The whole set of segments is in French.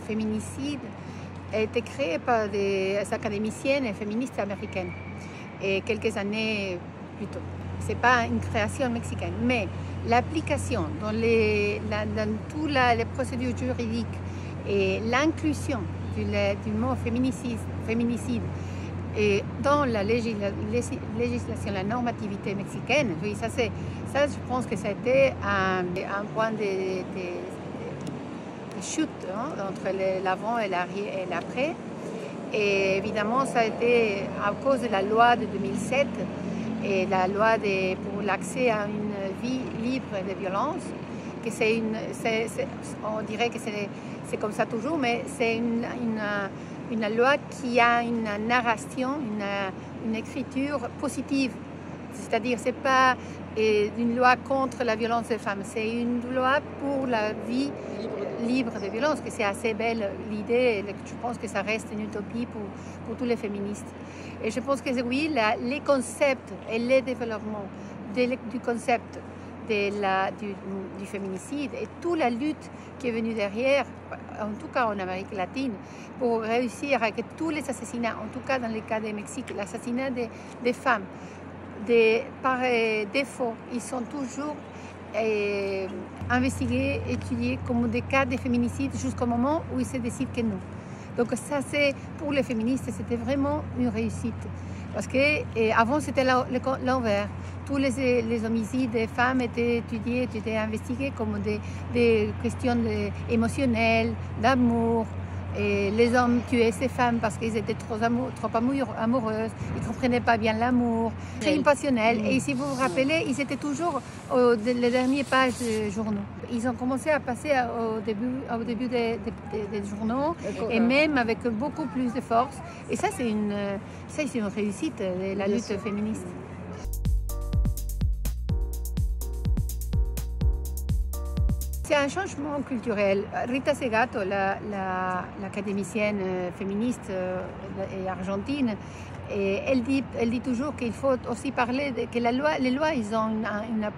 féminicide a été créé par des académiciennes et féministes américaines, et quelques années plus tôt. Ce n'est pas une création mexicaine, mais l'application dans toutes les procédures juridiques et l'inclusion du mot féminicide et dans la législation, la normativité mexicaine, oui, ça, je pense que ça a été un point de chute entre l'avant et l'après. Et évidemment, ça a été à cause de la loi de 2007 et la loi pour l'accès à une vie libre de violence, que on dirait que c'est comme ça toujours, mais c'est une loi qui a une narration, une écriture positive. C'est-à-dire, ce n'est pas une loi contre la violence des femmes, c'est une loi pour la vie libre de violence, que c'est assez belle l'idée, et je pense que ça reste une utopie pour tous les féministes. Et je pense que oui, les concepts et le développement du concept du féminicide et toute la lutte qui est venue derrière, en tout cas en Amérique latine, pour réussir à que tous les assassinats, en tout cas dans le cas du Mexique, l'assassinat des femmes, par défaut, ils sont toujours investigués, étudiés comme des cas de féminicide jusqu'au moment où ils se décident que non. Donc ça, pour les féministes, c'était vraiment une réussite. Parce qu'avant, c'était l'envers. Tous les homicides des femmes étaient étudiés, investigués comme des questions émotionnelles, d'amour. Et les hommes tuaient ces femmes parce qu'ils étaient trop amoureuses, ils ne comprenaient pas bien l'amour, crime passionnel. Et si vous vous rappelez, ils étaient toujours les dernières pages des journaux. Ils ont commencé à passer au début des journaux, et même avec beaucoup plus de force. Et ça, c'est une réussite de la lutte féministe. C'est un changement culturel. Rita Segato, l'académicienne féministe et argentine, elle dit toujours qu'il faut aussi parler que les lois, ils ont un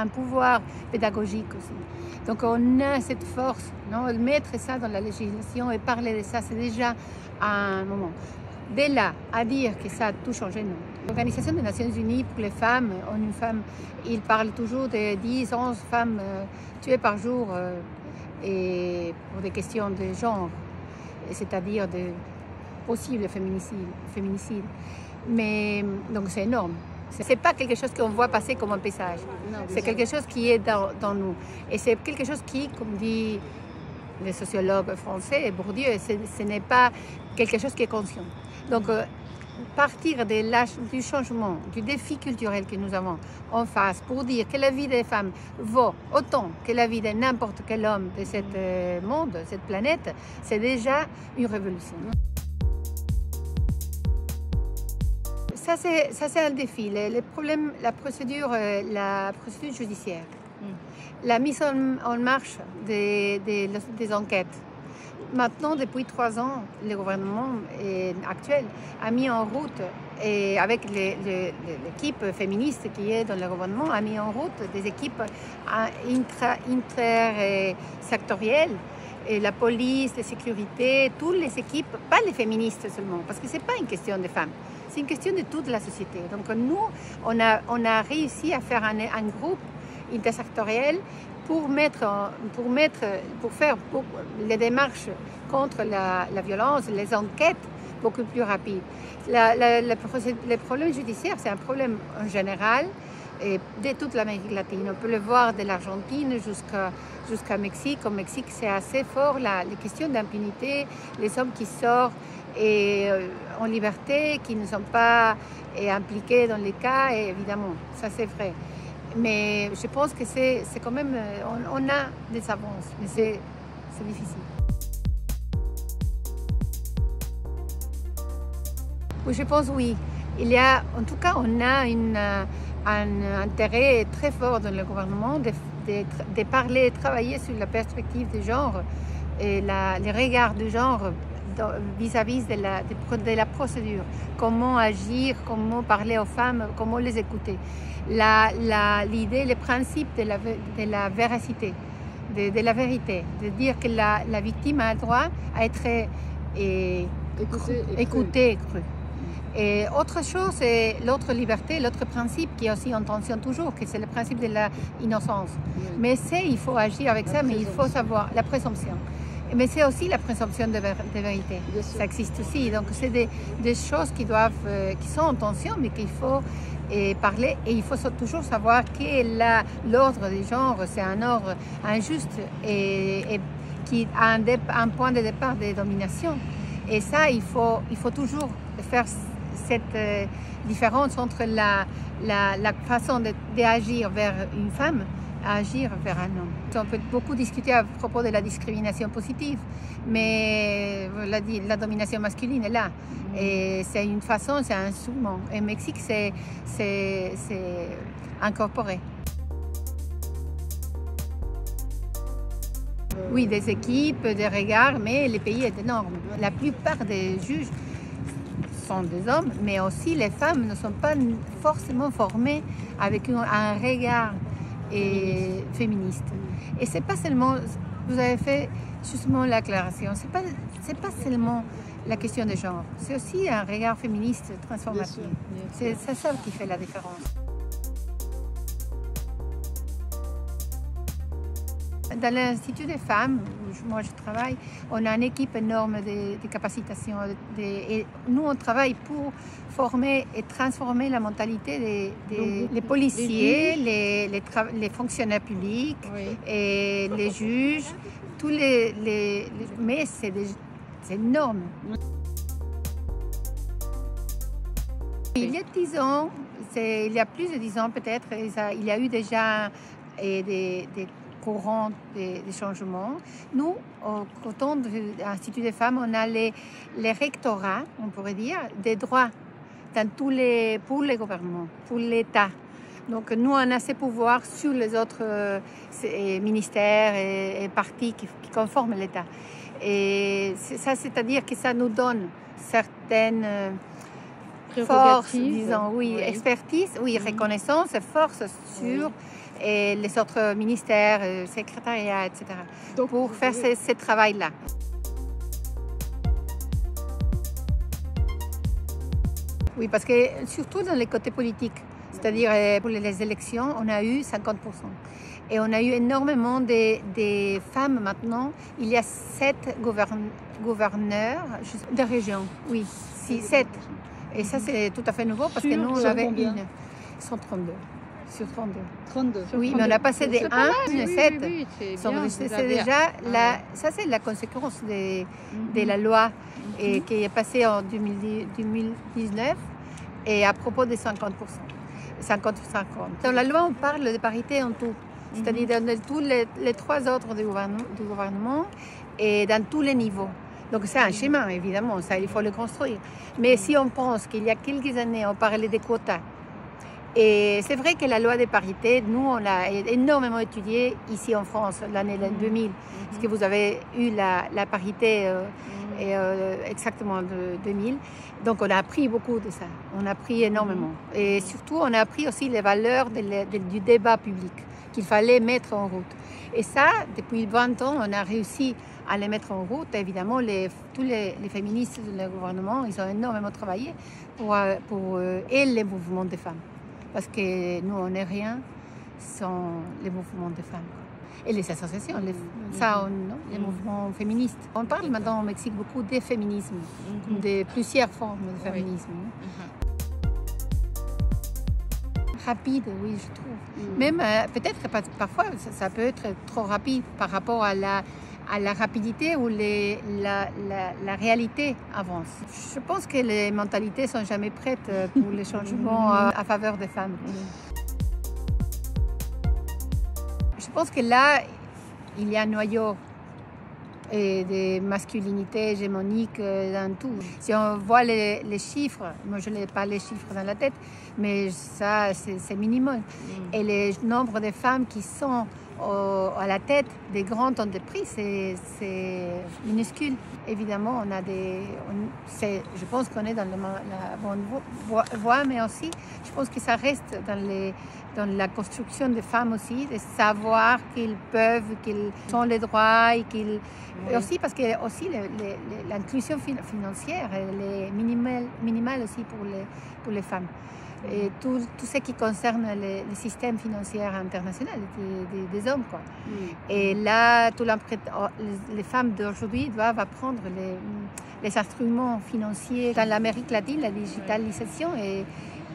pouvoir pédagogique aussi. Donc on a cette force, non, de mettre ça dans la législation et parler de ça, c'est déjà un moment. De là à dire que ça a tout changé, non. L'Organisation des Nations Unies pour les femmes, il parle toujours de 10-11 femmes tuées par jour et pour des questions de genre, c'est-à-dire de possibles féminicides. Mais donc c'est énorme. C'est pas quelque chose qu'on voit passer comme un paysage. C'est quelque chose qui est dans nous. Et c'est quelque chose qui, comme dit le sociologue français Bourdieu, ce n'est pas quelque chose qui est conscient. Donc, partir du changement, du défi culturel que nous avons en face pour dire que la vie des femmes vaut autant que la vie de n'importe quel homme de ce monde, de cette planète, c'est déjà une révolution. Ça, c'est un défi. La procédure judiciaire, la mise en marche des enquêtes. Maintenant, depuis 3 ans, le gouvernement actuel a mis en route, et avec l'équipe féministe qui est dans le gouvernement, a mis en route des équipes intersectorielles, et la police, la sécurité, toutes les équipes, pas les féministes seulement, parce que ce n'est pas une question de femmes, c'est une question de toute la société. Donc nous, on a réussi à faire un groupe intersectoriel pour faire les démarches contre la violence, les enquêtes beaucoup plus rapides. Le problème judiciaire, c'est un problème en général et de toute l'Amérique latine. On peut le voir de l'Argentine jusqu'à Mexique. Au Mexique, c'est assez fort les questions d'impunité, les hommes qui sortent en liberté, qui ne sont pas impliqués dans les cas, et évidemment, ça c'est vrai. Mais je pense que c'est quand même, on a des avances, mais c'est difficile. Oui, je pense oui. En tout cas, on a un intérêt très fort dans le gouvernement de parler, de travailler sur la perspective du genre et les regards du genre vis-à-vis de la procédure. Comment agir, comment parler aux femmes, comment les écouter. L'idée, le principe de la véracité. de la vérité, de dire que la victime a le droit à être écoutée, crue. Et autre chose, c'est l'autre liberté, l'autre principe qui est aussi en tension toujours, que c'est le principe de l'innocence. Oui. Mais il faut agir avec ça, mais il faut savoir la présomption. Mais c'est aussi la présomption de vérité. Ça existe aussi. Donc c'est des choses qui sont en tension, mais qu'il faut parler. Et il faut toujours savoir que l'ordre du genre, c'est un ordre injuste et qui a un point de départ de domination. Et ça, il faut toujours faire cette différence entre la façon d'agir vers une femme à agir vers un homme. On peut beaucoup discuter à propos de la discrimination positive, mais la domination masculine est là. Et c'est une façon, c'est un instrument. Et au Mexique, c'est incorporé. Oui, des équipes, des regards, mais le pays est énorme. La plupart des juges sont des hommes, mais aussi les femmes ne sont pas forcément formées avec un regard féministe. Et c'est pas seulement, vous avez fait justement l'acclaration, c'est pas seulement la question de genre, c'est aussi un regard féministe transformatif. C'est ça qui fait la différence. Dans l'Institut des femmes, où moi je travaille, on a une équipe énorme de capacitation. Et nous, on travaille pour former et transformer la mentalité des policiers, les fonctionnaires publics, oui, et les juges, tous mais c'est énorme. Il y a 10 ans, il y a plus de 10 ans peut-être, il y a eu déjà des courant des changements. Nous, au canton de l'Institut des femmes, on a les rectorats, on pourrait dire, des droits pour les gouvernements, pour l'État. Donc nous, on a ces pouvoirs sur les autres ministères et partis qui conforment l'État. Et ça, c'est-à-dire que ça nous donne certaines forces, disons, oui, expertise, oui, reconnaissance et force sur et les autres ministères, secrétariats, etc. Donc, pour faire ce travail-là. Oui, parce que surtout dans les côtés politiques, c'est-à-dire pour les élections, on a eu 50%. Et on a eu énormément de femmes maintenant. Il y a 7 gouverneurs de région, oui, 7. Et ça, c'est tout à fait nouveau parce que nous, on avait une. 132. Sur 32. 32. Oui, mais on a passé des 1 à 7. Oui, c'est déjà ça, c'est la conséquence de la loi qui est passée en 2019 et à propos des 50%. 50-50. Dans la loi, on parle de parité en tout, c'est-à-dire dans tous les 3 ordres du gouvernement et dans tous les niveaux. Donc c'est un chemin, évidemment, ça, il faut le construire. Mais si on pense qu'il y a quelques années, on parlait des quotas, et c'est vrai que la loi des parités, nous, on l'a énormément étudiée ici en France, l'année 2000, parce que vous avez eu la parité exactement de 2000. Donc, on a appris beaucoup de ça. On a appris énormément. Et surtout, on a appris aussi les valeurs du débat public qu'il fallait mettre en route. Et ça, depuis 20 ans, on a réussi à les mettre en route. Évidemment, tous les féministes du gouvernement, ils ont énormément travaillé pour aider les mouvements des femmes. Parce que nous, on n'est rien sans les mouvements de femmes. Et les associations, les mouvements féministes. On parle maintenant au Mexique beaucoup des féminismes, de plusieurs formes de féminisme. Rapide, oui, je trouve. Même, peut-être parfois, ça peut être trop rapide par rapport à la rapidité où la réalité avance. Je pense que les mentalités ne sont jamais prêtes pour les changements à faveur des femmes. Je pense que là, il y a un noyau de masculinité hégémonique dans tout. Si on voit les chiffres, moi je n'ai pas les chiffres dans la tête, mais ça c'est minimum. Et le nombre de femmes qui sont à la tête des grandes entreprises, c'est minuscule. Évidemment, je pense qu'on est dans la bonne voie, mais aussi, je pense que ça reste dans la construction des femmes aussi, de savoir qu'ils peuvent, qu'ils ont les droits et qu'ils... Et aussi parce que aussi l'inclusion financière, elle est minimale aussi pour les femmes. Et tout ce qui concerne le système financier international des hommes, quoi. Et là, les femmes d'aujourd'hui doivent apprendre les instruments financiers. Dans l'Amérique latine, la digitalisation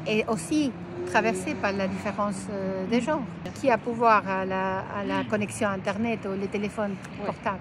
est aussi traversée par la différence des genres. Qui a pouvoir à la connexion Internet ou les téléphones portables.